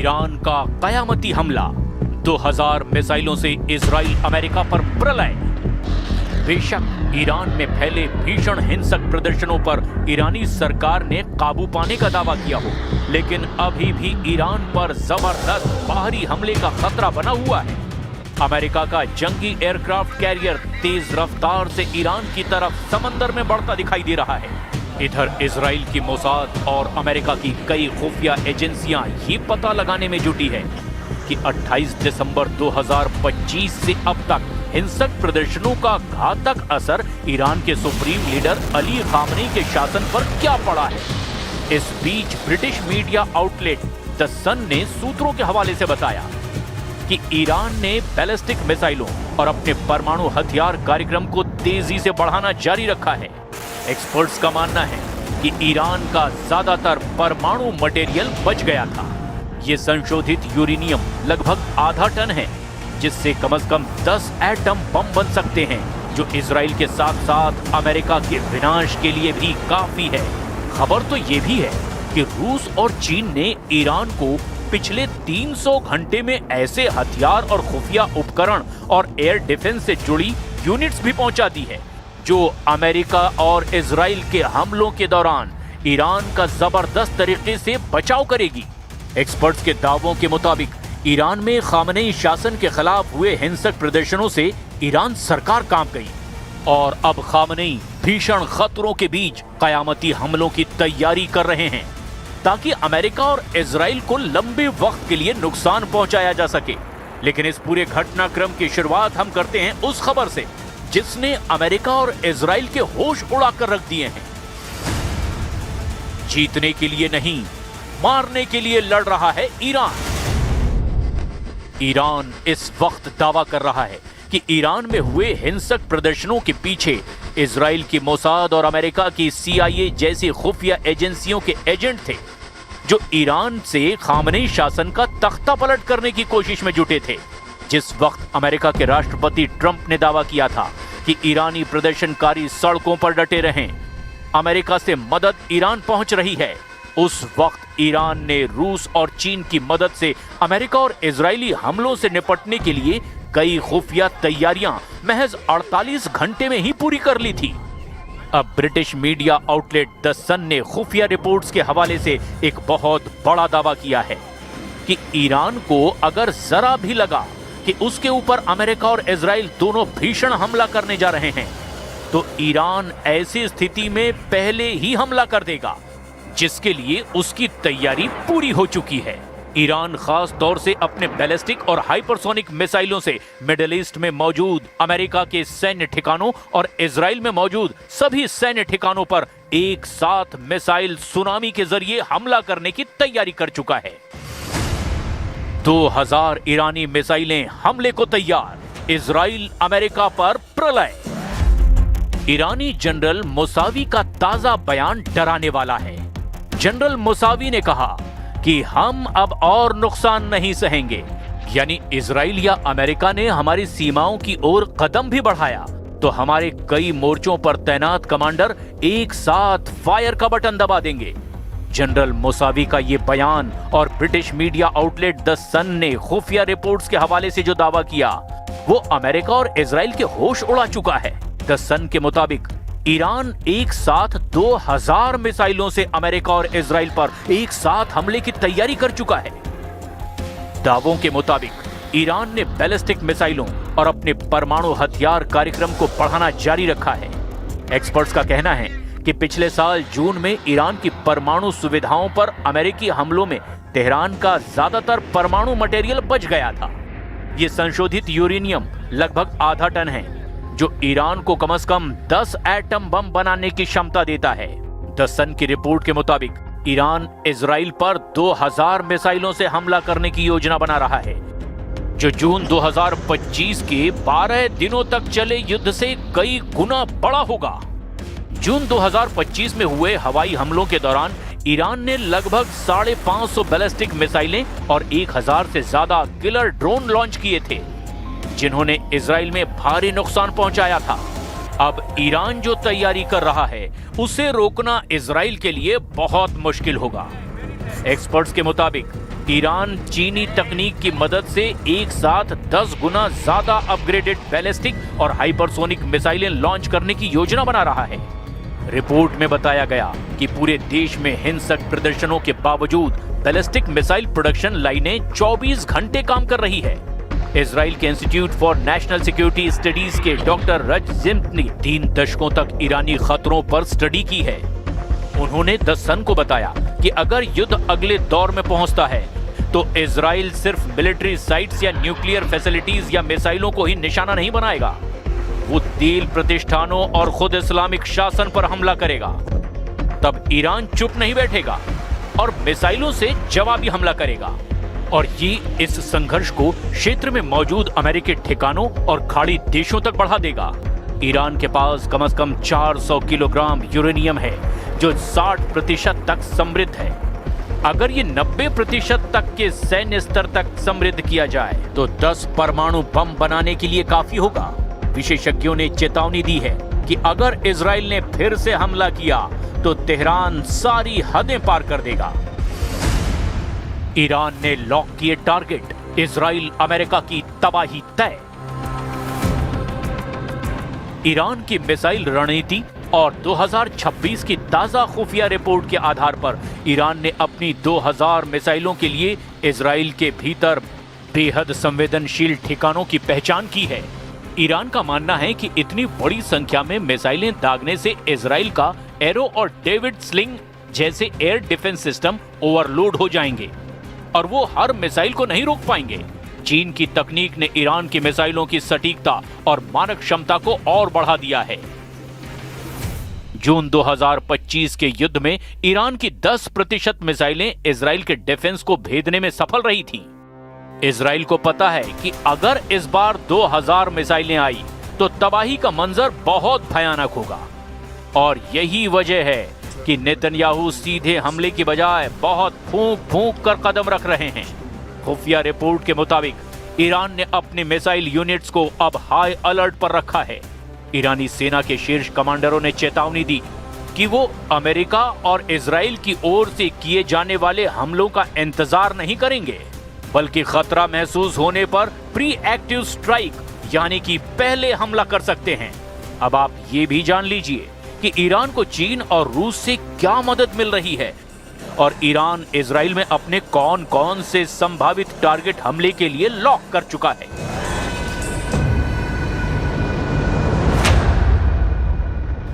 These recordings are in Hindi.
ईरान का कयामती हमला, 2000 मिसाइलों से इजराइल अमेरिका पर प्रलय। बेशक ईरान में फैले भीषण हिंसक प्रदर्शनों पर ईरानी सरकार ने काबू पाने का दावा किया हो, लेकिन अभी भी ईरान पर जबरदस्त बाहरी हमले का खतरा बना हुआ है। अमेरिका का जंगी एयरक्राफ्ट कैरियर तेज रफ्तार से ईरान की तरफ समंदर में बढ़ता दिखाई दे रहा है। इधर इजराइल की मोसाद और अमेरिका की कई खुफिया एजेंसियां ये पता लगाने में जुटी है कि 28 दिसंबर 2025 से अब तक हिंसक प्रदर्शनों का घातक असर ईरान के सुप्रीम लीडर अली खामनेई के शासन पर क्या पड़ा है। इस बीच ब्रिटिश मीडिया आउटलेट द सन ने सूत्रों के हवाले से बताया कि ईरान ने बैलिस्टिक मिसाइलों और अपने परमाणु हथियार कार्यक्रम को तेजी से बढ़ाना जारी रखा है। एक्सपर्ट्स का मानना है कि ईरान का ज्यादातर परमाणु मटेरियल बच गया था। ये संशोधित यूरेनियम लगभग आधा टन है, जिससे कम से कम 10 एटम बम बन सकते हैं, जो इजराइल के साथ साथ अमेरिका के विनाश के लिए भी काफी है। खबर तो ये भी है कि रूस और चीन ने ईरान को पिछले 300 घंटे में ऐसे हथियार और खुफिया उपकरण और एयर डिफेंस से जुड़ी यूनिट्स भी पहुंचा दी है, जो अमेरिका और इजराइल के हमलों के दौरान ईरान का जबरदस्त तरीके से बचाव करेगी। एक्सपर्ट्स के दावों के मुताबिक ईरान में खामनेई शासन के खिलाफ हुए हिंसक प्रदर्शनों से ईरान सरकार कांप गई और अब खामनेई भीषण खतरों के बीच कयामती हमलों की तैयारी कर रहे हैं, ताकि अमेरिका और इजराइल को लंबे वक्त के लिए नुकसान पहुंचाया जा सके। लेकिन इस पूरे घटनाक्रम की शुरुआत हम करते हैं उस खबर से जिसने अमेरिका और इजराइल के होश उड़ाकर रख दिए हैं। जीतने के लिए नहीं, मारने के लिए लड़ रहा है ईरान। ईरान इस वक्त दावा कर रहा है कि ईरान में हुए हिंसक प्रदर्शनों के पीछे इजराइल की मोसाद और अमेरिका की CIA जैसी खुफिया एजेंसियों के एजेंट थे, जो ईरान से खामनेई शासन का तख्ता पलट करने की कोशिश में जुटे थे। जिस वक्त अमेरिका के राष्ट्रपति ट्रंप ने दावा किया था कि ईरानी प्रदर्शनकारी सड़कों पर डटे रहें, अमेरिका से मदद ईरान पहुंच रही है, उस वक्त ईरान ने रूस और चीन की मदद से अमेरिका और इजरायली हमलों से निपटने के लिए कई खुफिया तैयारियां महज 48 घंटे में ही पूरी कर ली थी। अब ब्रिटिश मीडिया आउटलेट द सन ने खुफिया रिपोर्ट्स के हवाले से एक बहुत बड़ा दावा किया है कि ईरान को अगर जरा भी लगा कि उसके ऊपर अमेरिका और इजराइल दोनों भीषण हमला करने जा रहे हैं, तो ईरान ऐसी स्थिति में पहले ही हमला कर देगा, जिसके लिए उसकी तैयारी पूरी हो चुकी है। ईरान खास तौर से अपने बैलिस्टिक और हाइपरसोनिक मिसाइलों से मिडिल ईस्ट में मौजूद अमेरिका के सैन्य ठिकानों और इजराइल में मौजूद सभी सैन्य ठिकानों पर एक साथ मिसाइल सुनामी के जरिए हमला करने की तैयारी कर चुका है। 2000 ईरानी मिसाइलें हमले को तैयार, इजराइल अमेरिका पर प्रलय। ईरानी जनरल मुसावी का ताजा बयान डराने वाला है। जनरल मुसावी ने कहा कि हम अब और नुकसान नहीं सहेंगे, यानी इजराइल या अमेरिका ने हमारी सीमाओं की ओर कदम भी बढ़ाया तो हमारे कई मोर्चों पर तैनात कमांडर एक साथ फायर का बटन दबा देंगे। जनरल मुसावी का ये बयान और ब्रिटिश मीडिया आउटलेट द सन ने खुफिया रिपोर्ट्स के हवाले से जो दावा किया, वो अमेरिका और इजराइल के होश उड़ा चुका है। द सन के मुताबिक ईरान एक साथ 2000 मिसाइलों से अमेरिका और इजराइल पर एक साथ हमले की तैयारी कर चुका है। दावों के मुताबिक ईरान ने बैलिस्टिक मिसाइलों और अपने परमाणु हथियार कार्यक्रम को बढ़ाना जारी रखा है। एक्सपर्ट्स का कहना है कि पिछले साल जून में ईरान की परमाणु सुविधाओं पर अमेरिकी हमलों में तेहरान का ज्यादातर परमाणु मटेरियल बच गया था। यह संशोधित यूरेनियम लगभग आधा टन है, जो ईरान को कम से कम 10 एटम बम बनाने की क्षमता देता है। द सन की रिपोर्ट के मुताबिक ईरान इजराइल पर 2000 मिसाइलों से हमला करने की योजना बना रहा है, जो जून 2025 के 12 दिनों तक चले युद्ध से कई गुना बड़ा होगा। जून 2025 में हुए हवाई हमलों के दौरान ईरान ने लगभग 550 बैलिस्टिक मिसाइलें और 1000 से ज्यादा किलर ड्रोन लॉन्च किए थे, जिन्होंने इजराइल में भारी नुकसान पहुंचाया था। अब ईरान जो तैयारी कर रहा है, उसे रोकना इजराइल के लिए बहुत मुश्किल होगा। एक्सपर्ट्स के मुताबिक ईरान चीनी तकनीक की मदद से एक साथ 10 गुना ज्यादा अपग्रेडेड बैलिस्टिक और हाइपरसोनिक मिसाइलें लॉन्च करने की योजना बना रहा है। रिपोर्ट में बताया गया कि पूरे देश में हिंसक प्रदर्शनों के बावजूद बैलिस्टिक मिसाइल प्रोडक्शन लाइनें 24 घंटे काम कर रही है। इजराइल के institute for national security studies के डॉक्टर रज जिम्त ने 3 दशकों तक ईरानी खतरों पर स्टडी की है। उन्होंने द सन को बताया कि अगर युद्ध अगले दौर में पहुंचता है तो इजराइल सिर्फ मिलिट्री साइट्स या न्यूक्लियर फैसिलिटीज या मिसाइलों को ही निशाना नहीं बनाएगा, वो तेल प्रतिष्ठानों और खुद इस्लामिक शासन पर हमला करेगा। तब ईरान चुप नहीं बैठेगा और मिसाइलों से जवाबी हमला करेगा और ये इस संघर्ष को क्षेत्र में मौजूद अमेरिकी ठिकानों और खाड़ी देशों तक बढ़ा देगा। ईरान के पास कम से कम 400 किलोग्राम यूरेनियम है जो 60% तक समृद्ध है। अगर ये 90% तक के सैन्य स्तर तक समृद्ध किया जाए तो 10 परमाणु बम बनाने के लिए काफी होगा। विशेषज्ञों ने चेतावनी दी है कि अगर इजराइल ने फिर से हमला किया तो तेहरान सारी हदें पार कर देगा। ईरान ने लॉक किए टारगेट, इजराइल अमेरिका की तबाही तय। ईरान की मिसाइल रणनीति और 2026 की ताजा खुफिया रिपोर्ट के आधार पर ईरान ने अपनी 2000 मिसाइलों के लिए इजराइल के भीतर बेहद संवेदनशील ठिकानों की पहचान की है। ईरान का मानना है कि इतनी बड़ी संख्या में मिसाइलें दागने से इजराइल का एरो और डेविड स्लिंग जैसे एयर डिफेंस सिस्टम ओवरलोड हो जाएंगे और वो हर मिसाइल को नहीं रोक पाएंगे। चीन की तकनीक ने ईरान की मिसाइलों की सटीकता और मानक क्षमता को और बढ़ा दिया है। जून 2025 के युद्ध में ईरान की 10% मिसाइलें इजराइल के डिफेंस को भेदने में सफल रही थी। इजराइल को पता है कि अगर इस बार 2000 मिसाइलें आई तो तबाही का मंजर बहुत भयानक होगा और यही वजह है कि नेतन्याहू सीधे हमले की बजाय बहुत फूंक फूंक कर कदम रख रहे हैं। खुफिया रिपोर्ट के मुताबिक ईरान ने अपने मिसाइल यूनिट्स को अब हाई अलर्ट पर रखा है। ईरानी सेना के शीर्ष कमांडरों ने चेतावनी दी कि वो अमेरिका और इजराइल की ओर से किए जाने वाले हमलों का इंतजार नहीं करेंगे, बल्कि खतरा महसूस होने पर प्री एक्टिव स्ट्राइक यानी कि पहले हमला कर सकते हैं। अब आप ये भी जान लीजिए कि ईरान को चीन और रूस से क्या मदद मिल रही है और ईरान इजराइल में अपने कौन कौन से संभावित टारगेट हमले के लिए लॉक कर चुका है।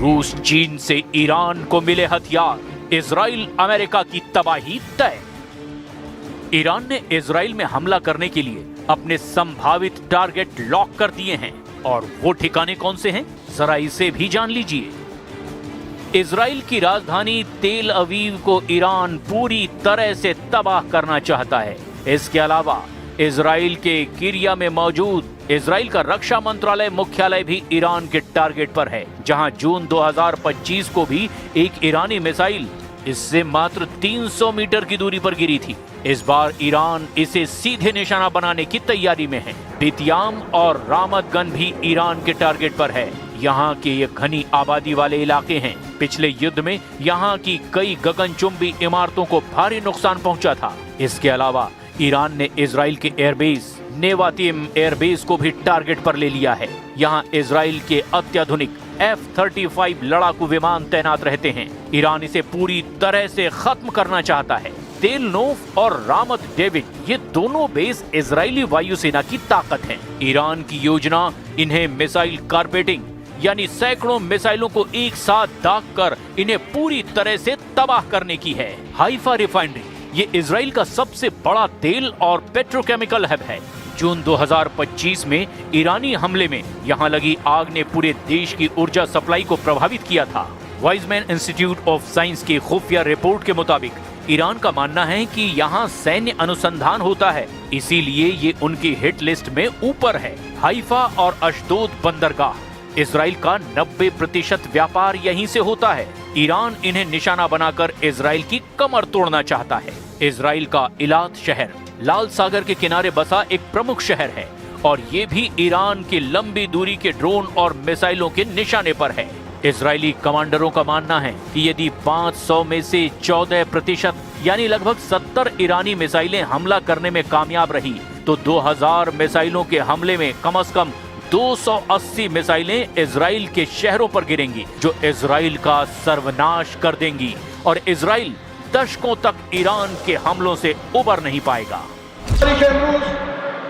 रूस चीन से ईरान को मिले हथियार, इजराइल अमेरिका की तबाही तय। ईरान ने इजराइल में हमला करने के लिए अपने संभावित टारगेट लॉक कर दिए हैं और वो ठिकाने कौन से हैं, जरा इसे भी जान लीजिए। इजराइल की राजधानी तेल अवीव को ईरान पूरी तरह से तबाह करना चाहता है। इसके अलावा इजराइल के किरिया में मौजूद इजराइल का रक्षा मंत्रालय मुख्यालय भी ईरान के टारगेट पर है, जहां जून 2025 को भी एक ईरानी मिसाइल इससे मात्र 300 मीटर की दूरी पर गिरी थी। इस बार ईरान इसे सीधे निशाना बनाने की तैयारी में है। बितियाम और रामत गन भी ईरान के टारगेट पर है। यहाँ के ये घनी आबादी वाले इलाके हैं। पिछले युद्ध में यहाँ की कई गगनचुंबी इमारतों को भारी नुकसान पहुंचा था। इसके अलावा ईरान ने इजराइल के एयरबेस नेवातिम एयरबेस को भी टारगेट पर ले लिया है। यहाँ इजराइल के अत्याधुनिक F-35 लड़ाकू विमान तैनात रहते हैं। ईरान इसे पूरी तरह से खत्म करना चाहता है। तेल नोफ और रामत डेविड ये दोनों बेस इजरायली वायुसेना की ताकत हैं। ईरान की योजना इन्हें मिसाइल कारपेटिंग यानी सैकड़ों मिसाइलों को एक साथ दाग कर इन्हें पूरी तरह से तबाह करने की है। हाइफा रिफाइनरी ये इजराइल का सबसे बड़ा तेल और पेट्रोकेमिकल हब है। जून 2025 में ईरानी हमले में यहाँ लगी आग ने पूरे देश की ऊर्जा सप्लाई को प्रभावित किया था। वाइजमैन इंस्टीट्यूट ऑफ साइंस की खुफिया रिपोर्ट के मुताबिक ईरान का मानना है कि यहाँ सैन्य अनुसंधान होता है, इसीलिए ये उनकी हिट लिस्ट में ऊपर है। हाइफा और अशदोद बंदरगाह, इजराइल का 90% व्यापार यहीं से होता है। ईरान इन्हें निशाना बनाकर इजराइल की कमर तोड़ना चाहता है। इजराइल का इलात शहर लाल सागर के किनारे बसा एक प्रमुख शहर है और ये भी ईरान की लंबी दूरी के ड्रोन और मिसाइलों के निशाने पर है। इजरायली कमांडरों का मानना है कि यदि 500 में से 14% यानी लगभग 70 ईरानी मिसाइलें हमला करने में कामयाब रही तो 2000 मिसाइलों के हमले में कम से कम 280 मिसाइलें इजराइल के शहरों पर गिरेंगी, जो इजराइल का सर्वनाश कर देंगी और इजराइल दशकों तक ईरान के हमलों से उबर नहीं पाएगा।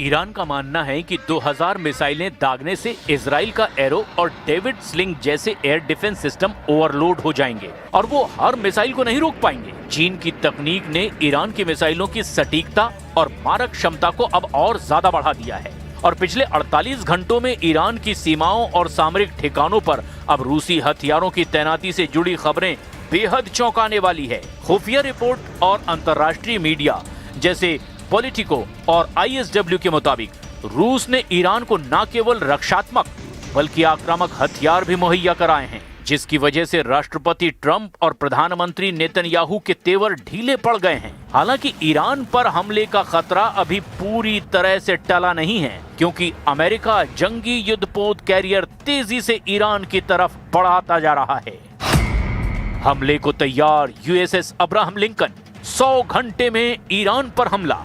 ईरान का मानना है कि 2000 मिसाइलें दागने से इजराइल का एरो और डेविड स्लिंग जैसे एयर डिफेंस सिस्टम ओवरलोड हो जाएंगे और वो हर मिसाइल को नहीं रोक पाएंगे। चीन की तकनीक ने ईरान की मिसाइलों की सटीकता और मारक क्षमता को अब और ज्यादा बढ़ा दिया है और पिछले 48 घंटों में ईरान की सीमाओं और सामरिक ठिकानों पर अब रूसी हथियारों की तैनाती से जुड़ी खबरें बेहद चौंकाने वाली है। खुफिया रिपोर्ट और अंतर्राष्ट्रीय मीडिया जैसे पॉलिटिको और ISW के मुताबिक रूस ने ईरान को न केवल रक्षात्मक बल्कि आक्रामक हथियार भी मुहैया कराए हैं, जिसकी वजह से राष्ट्रपति ट्रंप और प्रधानमंत्री नेतन्याहू के तेवर ढीले पड़ गए हैं। हालांकि ईरान पर हमले का खतरा अभी पूरी तरह से टला नहीं है, क्योंकि अमेरिका जंगी युद्धपोत कैरियर तेजी से ईरान की तरफ बढ़ाता जा रहा है। हमले को तैयार USS अब्राहम लिंकन, 100 घंटे में ईरान पर हमला।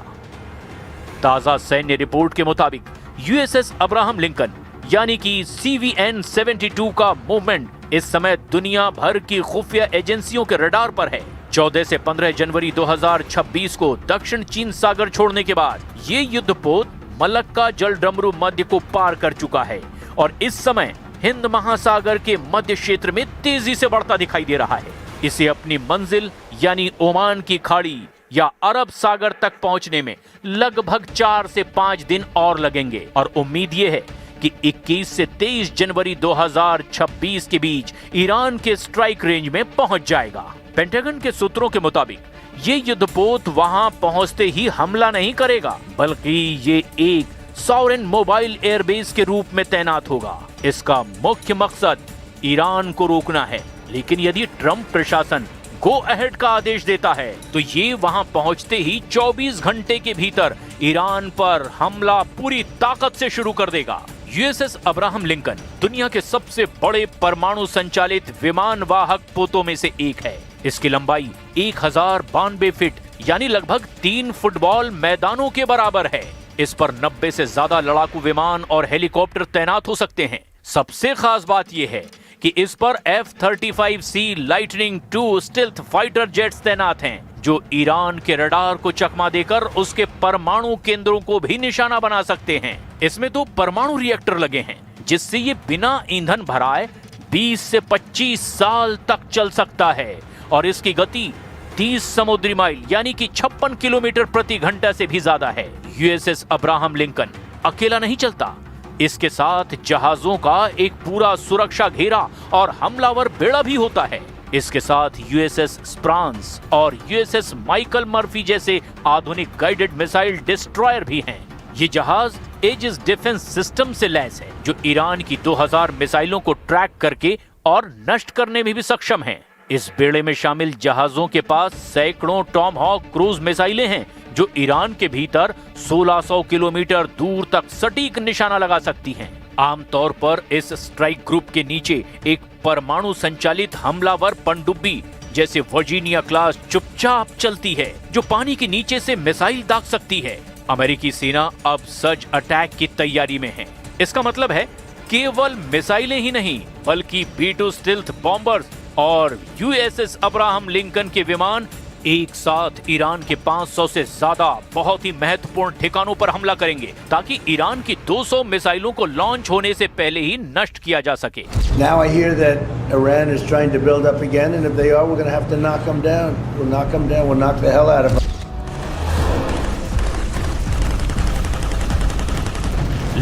ताजा सैन्य रिपोर्ट के मुताबिक USS अब्राहम लिंकन यानी कि CVN-72 का मूवमेंट इस समय दुनिया भर की खुफिया एजेंसियों के रडार पर है। 14 से 15 जनवरी 2026 को दक्षिण चीन सागर छोड़ने के बाद ये युद्धपोत मलक्का जलडमरू मध्य को पार कर चुका है और इस समय हिंद महासागर के मध्य क्षेत्र में तेजी से बढ़ता दिखाई दे रहा है। इसे अपनी मंजिल यानी ओमान की खाड़ी या अरब सागर तक पहुंचने में लगभग 4 से 5 दिन और लगेंगे और उम्मीद ये है कि 21 से 23 जनवरी 2026 के बीच ईरान के स्ट्राइक रेंज में पहुंच जाएगा। पेंटागन के सूत्रों के मुताबिक ये युद्धपोत वहां पहुंचते ही हमला नहीं करेगा, बल्कि ये एक सॉवरेन मोबाइल एयरबेस के रूप में तैनात होगा। इसका मुख्य मकसद ईरान को रोकना है, लेकिन यदि ट्रंप प्रशासन गो अहेड का आदेश देता है तो ये वहां पहुंचते ही 24 घंटे के भीतर ईरान पर हमला पूरी ताकत से शुरू कर देगा। USS अब्राहम लिंकन दुनिया के सबसे बड़े परमाणु संचालित विमान वाहक पोतों में से एक है। इसकी लंबाई 1092 फीट यानी लगभग 3 फुटबॉल मैदानों के बराबर है। इस पर 90 से ज्यादा लड़ाकू विमान और हेलीकॉप्टर तैनात हो सकते हैं। सबसे खास बात यह है कि इस पर F-35C lightning II stealth fighter jets तैनात हैं, जो ईरान के रडार को चकमा देकर उसके परमाणु केंद्रों को भी निशाना बना सकते हैं। इसमें 2 परमाणु रिएक्टर लगे हैं, जिससे ये बिना ईंधन भराए 20 से 25 साल तक चल सकता है और इसकी गति 30 समुद्री माइल यानी कि 56 किलोमीटर प्रति घंटा से भी ज्यादा है। USS अब्राहम लिंकन अकेला नहीं चलता, इसके साथ जहाजों का एक पूरा सुरक्षा घेरा और हमलावर बेड़ा भी होता है। इसके साथ USS स्प्रांस और USS माइकल मर्फी जैसे आधुनिक गाइडेड मिसाइल डिस्ट्रॉयर भी हैं। ये जहाज एजिस डिफेंस सिस्टम से लैस है, जो ईरान की 2000 मिसाइलों को ट्रैक करके और नष्ट करने में भी सक्षम है। इस बेड़े में शामिल जहाजों के पास सैकड़ों टॉमहॉक क्रूज मिसाइलें हैं, जो ईरान के भीतर 1600 किलोमीटर दूर तक सटीक निशाना लगा सकती हैं। आमतौर पर इस स्ट्राइक ग्रुप के नीचे एक परमाणु संचालित हमलावर पनडुब्बी जैसे वर्जीनिया क्लास चुपचाप चलती है, जो पानी के नीचे से मिसाइल दाग सकती है। अमेरिकी सेना अब सर्ज अटैक की तैयारी में है। इसका मतलब है केवल मिसाइलें ही नहीं, बल्कि B-2 स्टेल्थ बॉम्बर्स और USS अब्राहम लिंकन के विमान एक साथ ईरान के 500 से ज्यादा बहुत ही महत्वपूर्ण ठिकानों पर हमला करेंगे ताकि ईरान की 200 मिसाइलों को लॉन्च होने से पहले ही नष्ट किया जा सके। Now I hear that Iran is trying to build up again, and if they are, we're going to have to knock them down. We'll knock them down. We'll knock the hell out of them.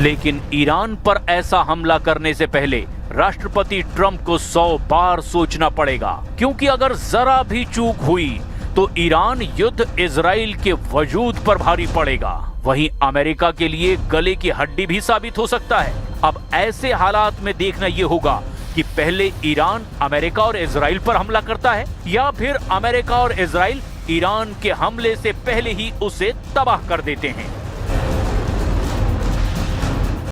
लेकिन ईरान पर ऐसा हमला करने से पहले राष्ट्रपति ट्रंप को 100 बार सोचना पड़ेगा, क्योंकि अगर जरा भी चूक हुई तो ईरान युद्ध इजराइल के वजूद पर भारी पड़ेगा। वहीं अमेरिका के लिए गले की हड्डी भी साबित हो सकता है। अब ऐसे हालात में देखना यह होगा कि पहले ईरान अमेरिका और इजराइल पर हमला करता है या फिर अमेरिका और इजराइल ईरान के हमले से पहले ही उसे तबाह कर देते हैं।